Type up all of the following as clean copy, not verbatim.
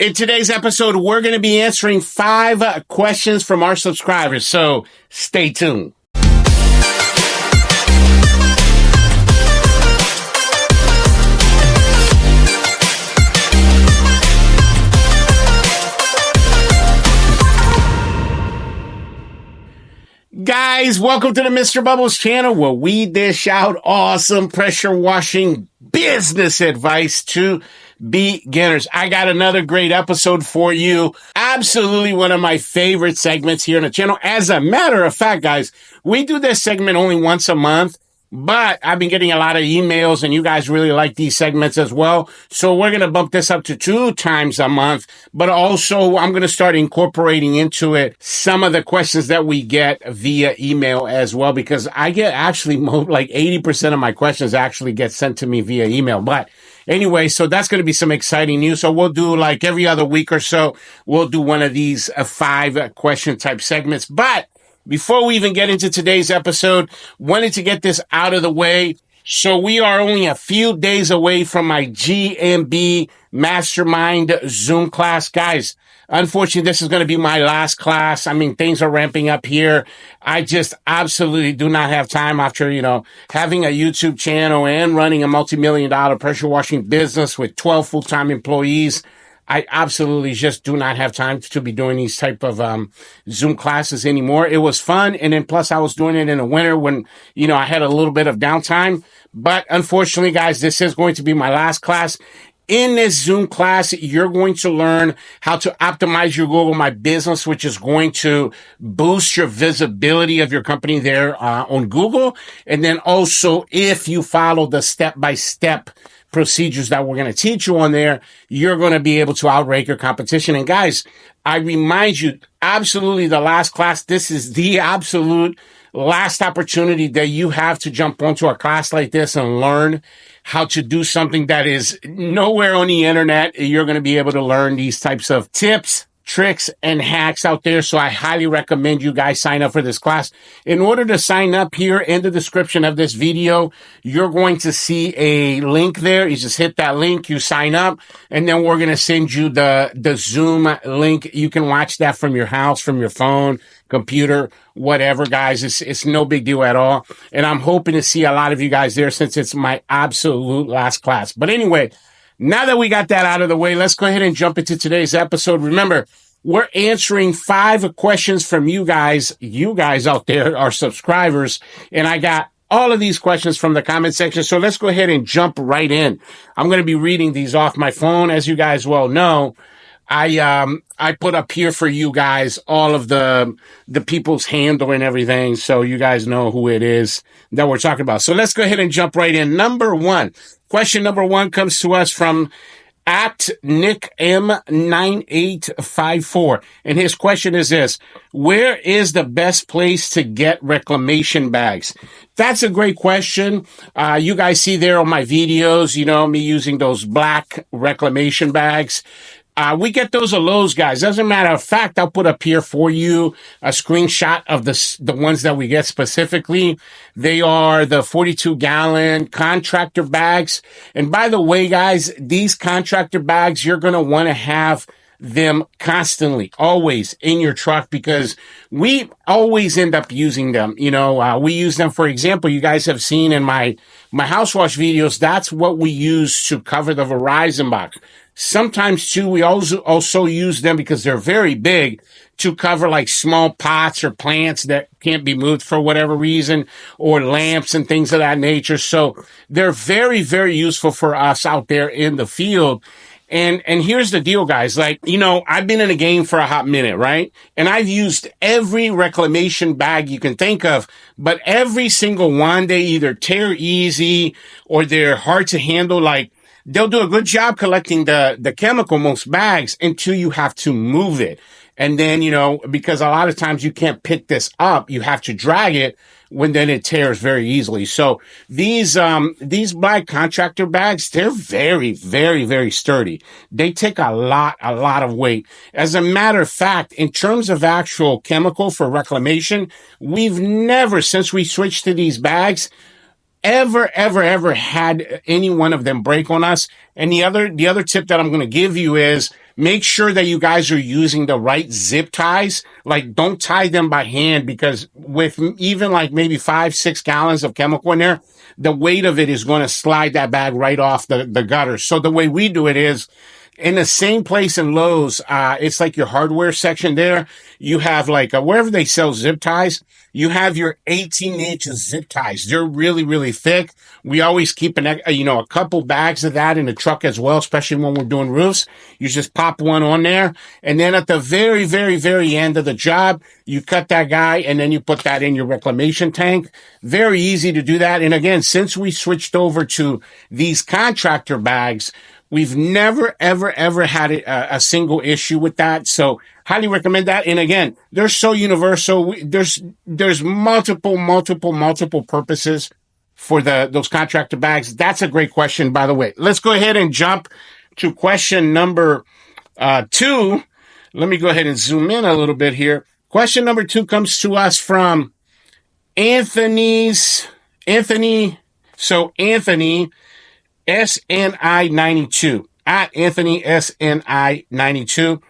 In today's episode, we're going to be answering 5 questions from our subscribers, so stay tuned. Guys, welcome to the Mr. Bubbles channel, where we dish out awesome pressure washing business advice to beginners. I got another great episode for you. Absolutely one of my favorite segments here on the channel. As a matter of fact, guys, we do this segment only once a month, but I've been getting a lot of emails and you guys really like these segments as well. So we're going to bump this up to 2 times a month, but also I'm going to start incorporating into it some of the questions that we get via email as well, because I get actually like 80% of my questions actually get sent to me via email. But anyway, so that's going to be some exciting news. So we'll do like every other week or so, we'll do one of these 5 question type segments. But before we even get into today's episode, wanted to get this out of the way. So we are only a few days away from my GMB Mastermind Zoom class. Guys, unfortunately, this is going to be my last class. I mean, things are ramping up here. I just absolutely do not have time after, having a YouTube channel and running a multi-million-dollar pressure washing business with 12 full-time employees. I absolutely just do not have time to be doing these type of Zoom classes anymore. It was fun. And then plus I was doing it in the winter when, I had a little bit of downtime. But unfortunately, guys, this is going to be my last class. In this Zoom class, you're going to learn how to optimize your Google My Business, which is going to boost your visibility of your company there on Google. And then also, if you follow the step-by-step procedures that we're going to teach you on there, you're going to be able to outrank your competition. And guys, I remind you, absolutely the last class, this is the absolute last opportunity that you have to jump onto a class like this and learn how to do something that is nowhere on the internet. You're going to be able to learn these types of tips, tricks, and hacks out there. So I highly recommend you guys sign up for this class. In order to sign up, here in the description of this video, you're going to see a link there. You just hit that link, you sign up, and then we're going to send you the Zoom link. You can watch that from your house, from your phone, computer, whatever, guys. It's no big deal at all. And I'm hoping to see a lot of you guys there since it's my absolute last class. But anyway, now that we got that out of the way, let's go ahead and jump into today's episode. Remember, we're answering 5 questions from you guys out there, our subscribers. And I got all of these questions from the comment section. So let's go ahead and jump right in. I'm going to be reading these off my phone. As you guys well know, I put up here for you guys all of the people's handle and everything, so you guys know who it is that we're talking about. So let's go ahead and jump right in. Question number 1 comes to us from @NickM9854. And his question is this: where is the best place to get reclamation bags? That's a great question. You guys see there on my videos, me using those black reclamation bags. We get those at Lowe's, guys. As a matter of fact, I'll put up here for you a screenshot of the ones that we get specifically. They are the 42-gallon contractor bags. And by the way, guys, these contractor bags, you're going to want to have them constantly, always in your truck, because we always end up using them. We use them, for example, you guys have seen in my house wash videos, that's what we use to cover the Verizon box. Sometimes too, we also use them because they're very big to cover like small pots or plants that can't be moved for whatever reason, or lamps and things of that nature. So they're very, very useful for us out there in the field. And here's the deal, guys. I've been in the game for a hot minute, right? And I've used every reclamation bag you can think of, but every single one, they either tear easy or they're hard to handle. They'll do a good job collecting the chemical, most bags, until you have to move it. And then, because a lot of times you can't pick this up, you have to drag it, when then it tears very easily. So these black contractor bags, they're very, very, very sturdy. They take a lot of weight. As a matter of fact, in terms of actual chemical for reclamation, we've never, since we switched to these bags, ever had any one of them break on us. And the other tip that I'm going to give you is Make sure that you guys are using the right zip ties. Like, don't tie them by hand, because with even like maybe 5-6 gallons of chemical in there, the weight of it is going to slide that bag right off the gutter. So the way we do it is, in the same place in Lowe's, it's like your hardware section there. You have like wherever they sell zip ties, you have your 18-inch zip ties. They're really, really thick. We always keep a couple bags of that in the truck as well, especially when we're doing roofs. You just pop one on there. And then at the very, very, very end of the job, you cut that guy and then you put that in your reclamation tank. Very easy to do that. And again, since we switched over to these contractor bags, we've never, ever, ever had a single issue with that. So highly recommend that. And again, they're so universal. There's multiple purposes for those contractor bags. That's a great question, by the way. Let's go ahead and jump to question number 2. Let me go ahead and zoom in a little bit here. Question number 2 comes to us from Anthony SNI92, at Anthony SNI92.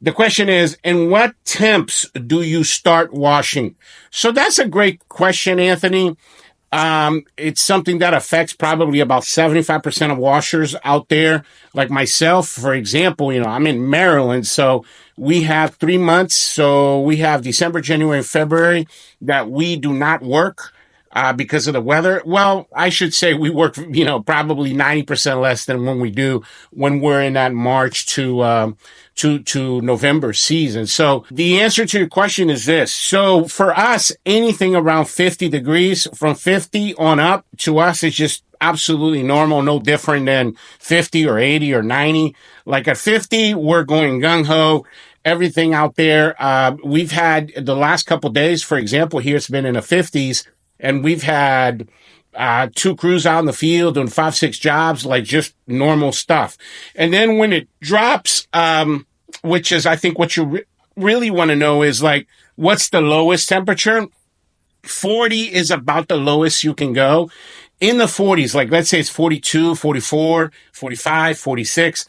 The question is, in what temps do you start washing? So that's a great question, Anthony. It's something that affects probably about 75% of washers out there. Like myself, for example, I'm in Maryland, so we have 3 months. So we have December, January, and February that we do not work. Because of the weather. Well, I should say we work, probably 90% less than when we're in that March to November season. So the answer to your question is this. So for us, anything around 50 degrees, from 50 on up, to us, it's just absolutely normal, no different than 50 or 80 or 90. Like at 50, we're going gung-ho. Everything out there. We've had the last couple days, for example, here it's been in the 50s. And we've had 2 crews out in the field doing 5-6 jobs, like just normal stuff. And then when it drops, which is, I think, what you really want to know is, like, what's the lowest temperature? 40 is about the lowest you can go. In the 40s, like let's say it's 42, 44, 45, 46.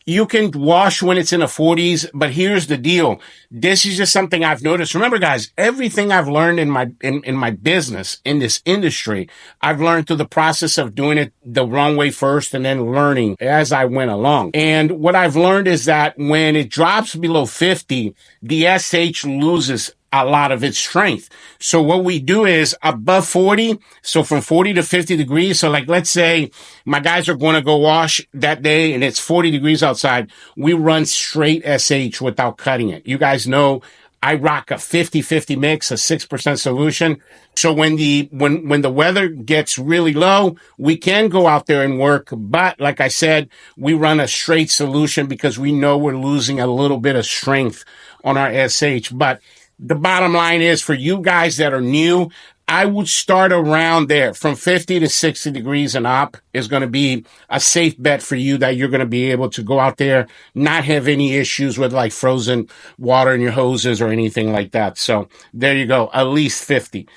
You can wash when it's in the 40s, but here's the deal. This is just something I've noticed. Remember, guys, everything I've learned in my business, in this industry, I've learned through the process of doing it the wrong way first and then learning as I went along. And what I've learned is that when it drops below 50, the SH loses a lot of its strength. So what we do is above 40, so from 40 to 50 degrees. So like, let's say my guys are going to go wash that day and it's 40 degrees outside. We run straight SH without cutting it. You guys know I rock a 50-50 mix, a 6% solution. So when the weather gets really low, we can go out there and work. But like I said, we run a straight solution because we know we're losing a little bit of strength on our SH. But the bottom line is, for you guys that are new, I would start around there. From 50 to 60 degrees and up is going to be a safe bet for you, that you're going to be able to go out there, not have any issues with like frozen water in your hoses or anything like that. So there you go, at least 50.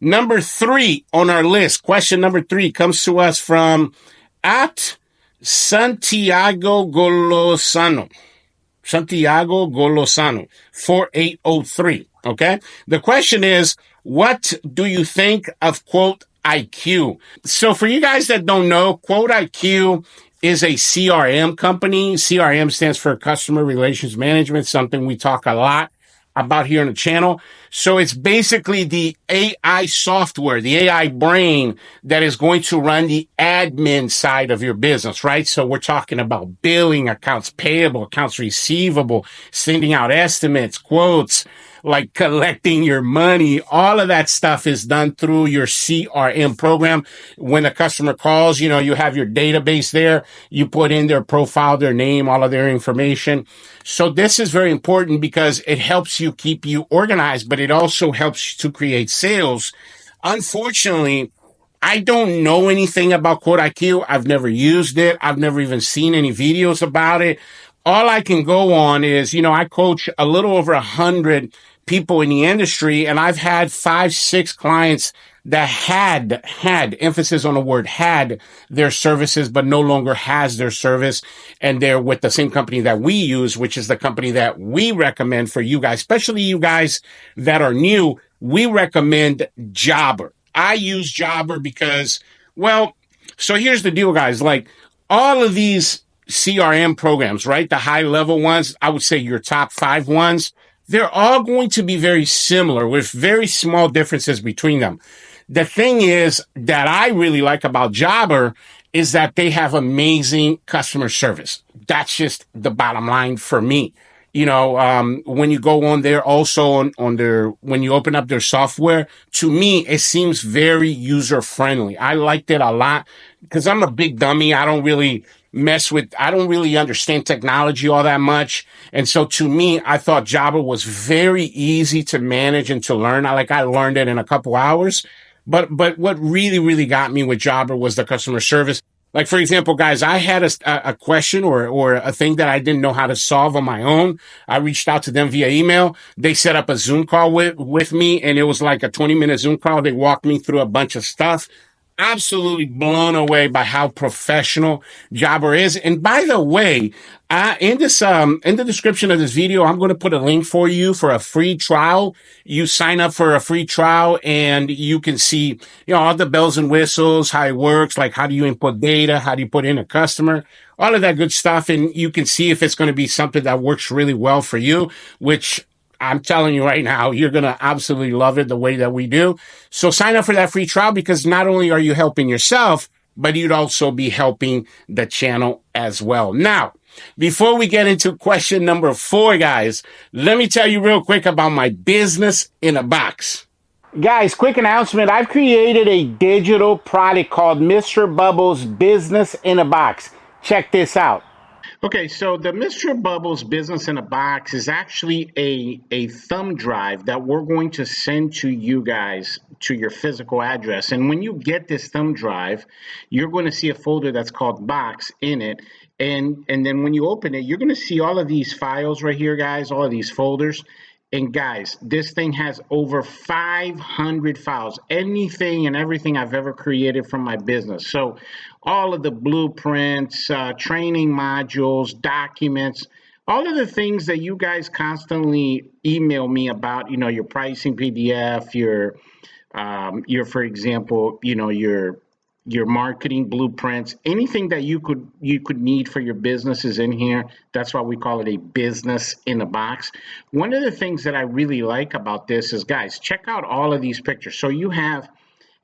Number 3 on our list, question number 3 comes to us from at Santiago Golosano. 4803. Okay. The question is, what do you think of Quote IQ? So for you guys that don't know, Quote IQ is a CRM company. CRM stands for Customer Relations Management, something we talk a lot about here on the channel. So it's basically the AI software, the AI brain that is going to run the admin side of your business, right? So we're talking about billing, accounts payable, accounts receivable, sending out estimates, quotes, like collecting your money. All of that stuff is done through your CRM program. When a customer calls, you have your database there. You put in their profile, their name, all of their information. So this is very important because it helps you keep you organized, but it also helps to create sales. Unfortunately, I don't know anything about Quote IQ. I've never used it. I've never even seen any videos about it. All I can go on is, I coach a little over 100 people in the industry, and I've had 5-6 clients that had emphasis on the word had their services, but no longer has their service. And they're with the same company that we use, which is the company that we recommend for you guys, especially you guys that are new. We recommend Jobber. I use Jobber because, well, so here's the deal, guys. Like all of these CRM programs, right? The high level ones, I would say your top 5 ones, they're all going to be very similar with very small differences between them. The thing is that I really like about Jobber is that they have amazing customer service. That's just the bottom line for me. When you go on there, also on their, when you open up their software, to me, it seems very user friendly. I liked it a lot because I'm a big dummy. I don't really understand technology all that much. And so to me, I thought Jobber was very easy to manage and to learn. I learned it in a couple hours. But what really, really got me with Jobber was the customer service. Like, for example, guys, I had a question or a thing that I didn't know how to solve on my own. I reached out to them via email. They set up a Zoom call with me, and it was like a 20-minute Zoom call. They walked me through a bunch of stuff. Absolutely blown away by how professional Jobber is. And by the way, in the description of this video, I'm going to put a link for you for a free trial. You sign up for a free trial and you can see, all the bells and whistles, how it works, like how do you input data? How do you put in a customer? All of that good stuff. And you can see if it's going to be something that works really well for you, which I'm telling you right now, you're going to absolutely love it the way that we do. So sign up for that free trial because not only are you helping yourself, but you'd also be helping the channel as well. Now, before we get into question number 4, guys, let me tell you real quick about my business in a box. Guys, quick announcement. I've created a digital product called Mr. Bubbles Business in a Box. Check this out. Okay, so the Mr. Bubbles Business in a Box is actually a thumb drive that we're going to send to you guys to your physical address. And when you get this thumb drive, you're going to see a folder that's called Box in it. And then when you open it, you're going to see all of these files right here, guys, all of these folders. And guys, this thing has over 500 files, anything and everything I've ever created from my business. So all of the blueprints, training modules, documents, all of the things that you guys constantly email me about, your pricing PDF, your for example, your marketing blueprints, anything that you could need for your business is in here. That's why we call it a business in a box. One of the things that I really like about this is, guys, check out all of these pictures. So you have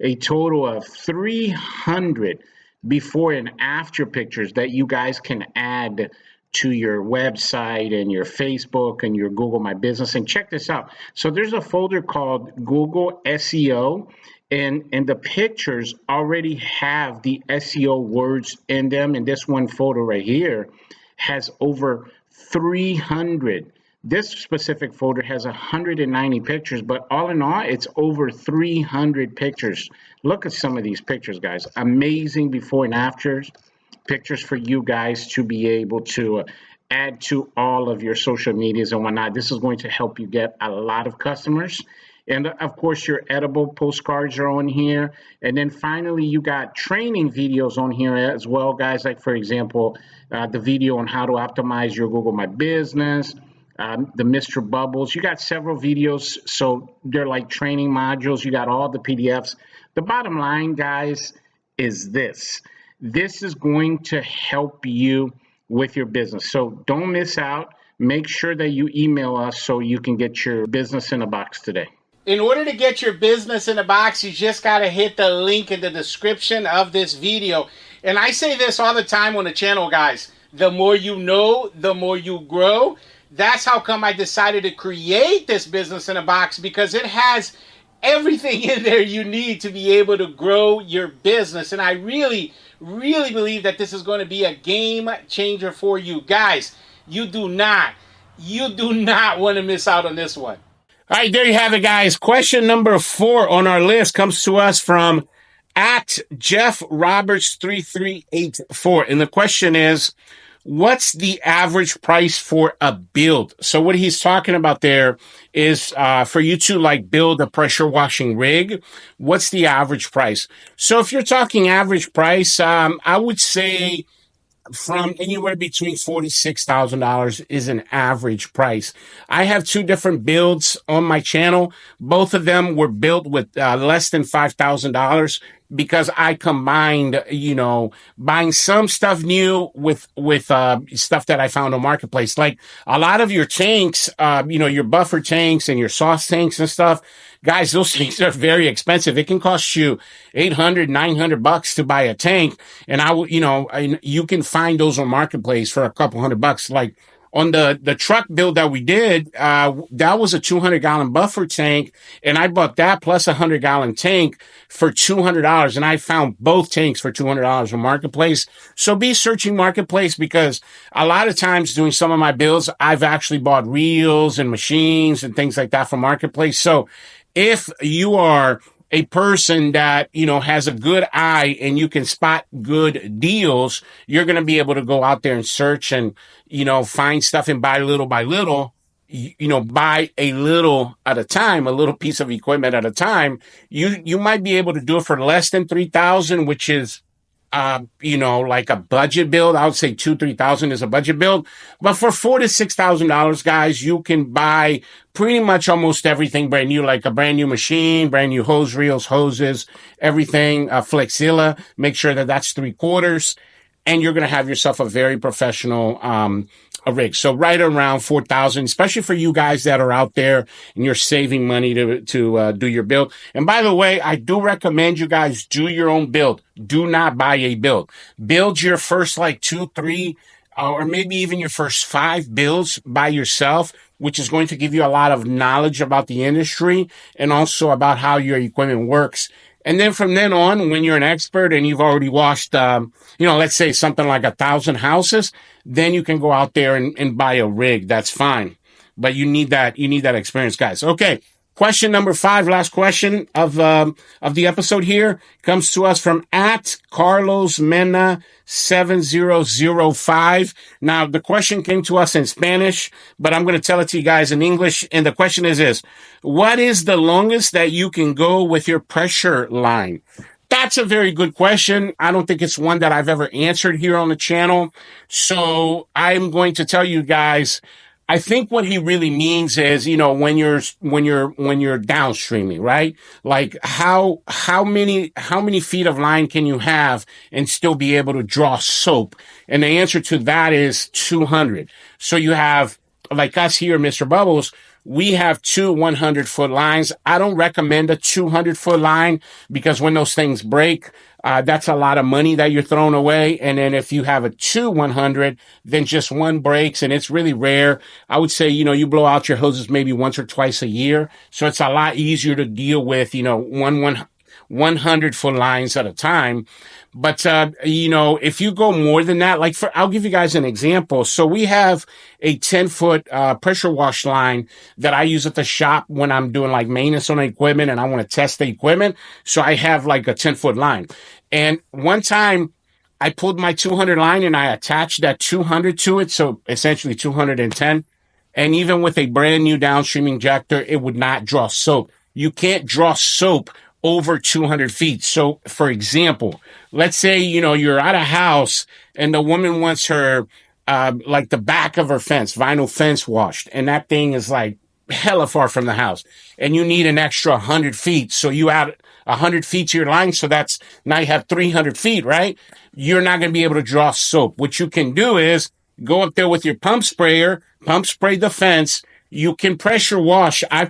a total of 300 before and after pictures that you guys can add to your website and your Facebook and your Google My Business. And check this out. So there's a folder called Google SEO. And the pictures already have the SEO words in them. And this one photo right here has over 300. This specific folder has 190 pictures, but all in all, it's over 300 pictures. Look at some of these pictures, guys. Amazing before and after pictures for you guys to be able to add to all of your social medias and whatnot. This is going to help you get a lot of customers. And of course, your edible postcards are on here. And then finally, you got training videos on here as well, guys. Like, for example, the video on how to optimize your Google My Business, the Mr. Bubbles. You got several videos. So they're like training modules. You got all the PDFs. The bottom line, guys, is this. This is going to help you with your business. So don't miss out. Make sure that you email us so you can get your business in a box today. In order to get your business in a box, you just got to hit the link in the description of this video. And I say this all the time on the channel, guys. The more you know, the more you grow. That's how come I decided to create this business in a box, because it has everything in there you need to be able to grow your business. And I really, really believe that this is going to be a game changer for you. Guys, you do not want to miss out on this one. All right, there you have it, guys. Question number 4 on our list comes to us from @JeffRoberts3384. And the question is, what's the average price for a build? So what he's talking about there is for you to like build a pressure washing rig, what's the average price? So if you're talking average price, I would say from anywhere between $46,000 is an average price. I have two different builds on my channel. Both of them were built with less than $5,000 because I combined, buying some stuff new with stuff that I found on Marketplace. Like a lot of your tanks, your buffer tanks and your sauce tanks and stuff. Guys, those things are very expensive. It can cost you $800-900 to buy a tank. And you can find those on Marketplace for a couple $100. Like on the truck build that we did, that was a 200-gallon buffer tank. And I bought that plus a 100-gallon tank for $200. And I found both tanks for $200 on Marketplace. So be searching Marketplace because a lot of times doing some of my builds, I've actually bought reels and machines and things like that from Marketplace. So if you are a person that, has a good eye and you can spot good deals, you're going to be able to go out there and search and, find stuff and buy little by little, buy a little at a time, a little piece of equipment at a time. You might be able to do it for less than 3,000, which is like a budget build. I would say 2,000-3,000 is a budget build. But for $4,000 to $6,000, guys, you can buy pretty much almost everything brand new, like a brand new machine, brand new hose reels, hoses, everything, Flexilla. Make sure that that's 3/4. And you're going to have yourself a very professional, a rig. So right around 4,000, especially for you guys that are out there and you're saving money to do your build. And by the way, I do recommend you guys do your own build. Do not buy a build. Build your first like 2, 3, or maybe even your first 5 builds by yourself, which is going to give you a lot of knowledge about the industry and also about how your equipment works. And then from then on, when you're an expert and you've already washed, let's say something like 1,000 houses, then you can go out there and buy a rig. That's fine. But you need that experience, guys. Okay. Question number 5, last question of the episode here comes to us from @CarlosMena7005. Now, the question came to us in Spanish, but I'm going to tell it to you guys in English. And the question is this: what is the longest that you can go with your pressure line? That's a very good question. I don't think it's one that I've ever answered here on the channel. So I'm going to tell you guys, I think what he really means is, when you're downstreaming, right? Like how many feet of line can you have and still be able to draw soap? And the answer to that is 200. So you have, like us here, Mr. Bubbles, we have 2 100-foot lines. I don't recommend a 200-foot line because when those things break, that's a lot of money that you're throwing away. And then if you have a 2 100, then just one breaks, and it's really rare. I would say, you blow out your hoses maybe once or twice a year. So it's a lot easier to deal with, 100-foot lines at a time. But, if you go more than that, I'll give you guys an example. So we have a 10-foot, pressure wash line that I use at the shop when I'm doing like maintenance on the equipment and I want to test the equipment. So I have like a 10-foot line. And one time I pulled my 200 line and I attached that 200 to it. So essentially 210. And even with a brand new downstream injector, it would not draw soap. You can't draw soap over 200 feet. So for example, let's say, you're at a house and the woman wants her, like the back of her fence, vinyl fence washed. And that thing is like hella far from the house and you need an extra 100 feet. So you add 100 feet to your line. So now you have 300 feet, right? You're not going to be able to draw soap. What you can do is go up there with your pump sprayer, pump spray the fence. You can pressure wash. I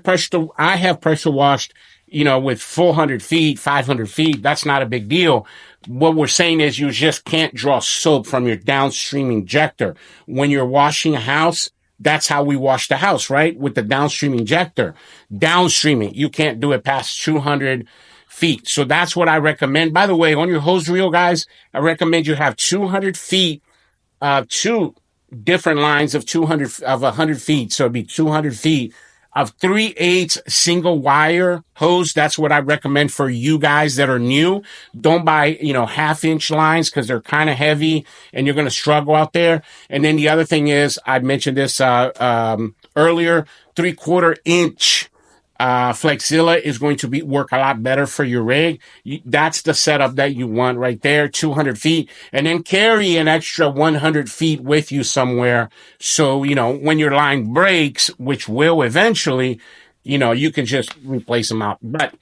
have pressure washed, with 400 feet, 500 feet. That's not a big deal. What we're saying is you just can't draw soap from your downstream injector. When you're washing a house, that's how we wash the house, right? With the downstream injector. Downstreaming, you can't do it past 200 feet. So that's what I recommend. By the way, on your hose reel, guys, I recommend you have 200 feet, 2 different lines of 100 feet. So it'd be 200 feet of 3/8 single wire hose. That's what I recommend for you guys that are new. Don't buy, half-inch lines because they're kind of heavy and you're going to struggle out there. And then the other thing is, I mentioned this earlier, 3/4 inch Flexzilla is going to work a lot better for your rig. That's the setup that you want right there, 200 feet. And then carry an extra 100 feet with you somewhere. So, when your line breaks, which will eventually, you can just replace them out. But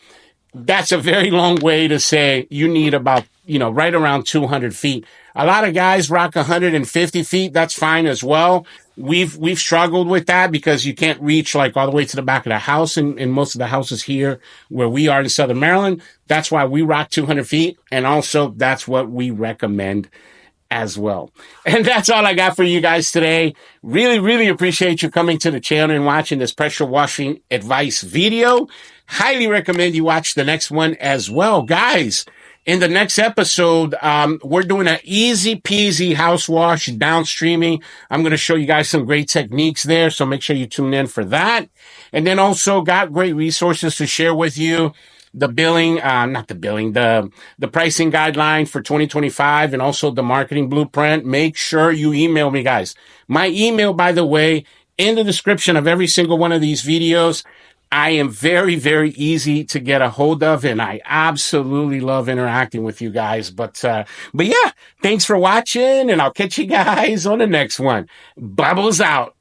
that's a very long way to say you need about, right around 200 feet. A lot of guys rock 150 feet. That's fine as well. We've struggled with that because you can't reach like all the way to the back of the house in most of the houses here where we are in Southern Maryland. That's why we rock 200 feet. And also that's what we recommend as well. And that's all I got for you guys today. Really, really appreciate you coming to the channel and watching this pressure washing advice video. Highly recommend you watch the next one as well. Guys, in the next episode, we're doing an easy peasy house wash downstreaming. I'm going to show you guys some great techniques there. So make sure you tune in for that. And then also got great resources to share with you. The pricing guideline for 2025 and also the marketing blueprint. Make sure you email me, guys. My email, by the way, in the description of every single one of these videos. I am very, very easy to get a hold of, and I absolutely love interacting with you guys. But yeah, thanks for watching, and I'll catch you guys on the next one. Bubbles out.